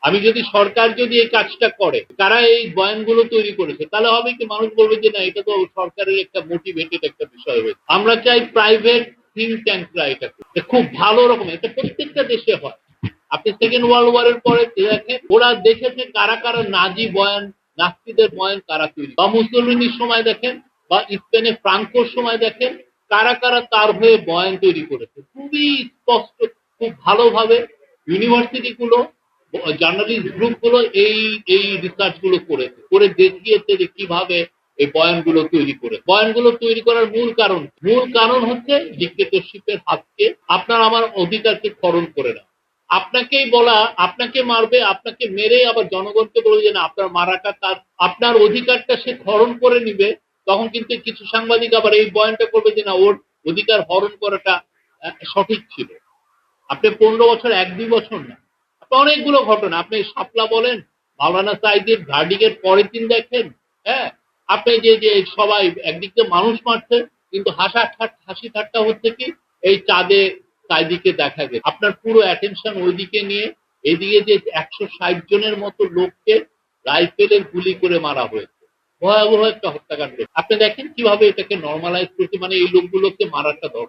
আমি যদি সরকার যদি এই কাজটা করে, কারা এই বয়ানগুলো তৈরি করেছে, তাহলে হবে কি মানুষ বলবে যে না এটা তো সরকারের একটা মোটিভেটেড একটা বিষয় হয়েছে। আমরা চাই প্রাইভেট থিঙ্ক ট্যাঙ্করা এটা করতে, খুব ভালো রকম, এটা প্রত্যেকটা দেশে হয়। আপনি সেকেন্ড ওয়ার্ল্ড ওয়ারের পরে দেখেন ওরা দেখেছে কারা কারা নাজি বয়ান, নাস্তিদের বয়ান কারা তৈরি, বা মুসলিমির সময় দেখেন, বা স্পেনে ফ্রাঙ্কোর সময় দেখেন কারা কারা তার হয়ে বয়ান তৈরি করেছে, খুবই স্পষ্ট, খুব ভালোভাবে ইউনিভার্সিটি গুলো, জার্নালিস্ট গ্রুপ গুলো এই এই রিসার্চ গুলো করেছে, করে দেখিয়েছে যে কিভাবে এই বয়ানগুলো তৈরি করে। বয়ানগুলো তৈরি করার মূল কারণ হচ্ছে ডিক্টেটরশিপের হাতকে, আপনার আমার অধিকারকে খরণ করে না। আপনাকেই বলা, আপনাকে মারবে, আপনাকে মেরে আবার জনগণকে বলবে যে না আপনার মারাটা তার, আপনার অধিকারটা সে হরণ করে নিবে। তখন কিন্তু কিছু সাংবাদিক আবার এই বয়ানটা করবে যে না ওর অধিকার হরণ করাটা সঠিক ছিল। আপনি 15 বছর, 1-2 বছর না, আপনি অনেকগুলো ঘটনা, আপনি শাপলা বলেন, মাওলানা সাইদের ভার্ডিকের পরের দিন দেখেন, হ্যাঁ, আপনি যে যে সবাই একদিক দিয়ে মানুষ মারছে, কিন্তু হাসি ঠাট্টা হচ্ছে কি এই চাঁদে সাইদিকে দেখা গেছে, আপনার পুরো অ্যাটেনশন ওইদিকে নিয়ে, এদিকে যে 160 জনের মতো লোককে রাইফেলের গুলি করে মারা হয়েছে, ভয়াবহ একটা হত্যাকাণ্ড। আপনি দেখেন কিভাবে এটাকে নর্মালাইজ করছে, মানে এই লোকগুলোকে মারাটা দরকার।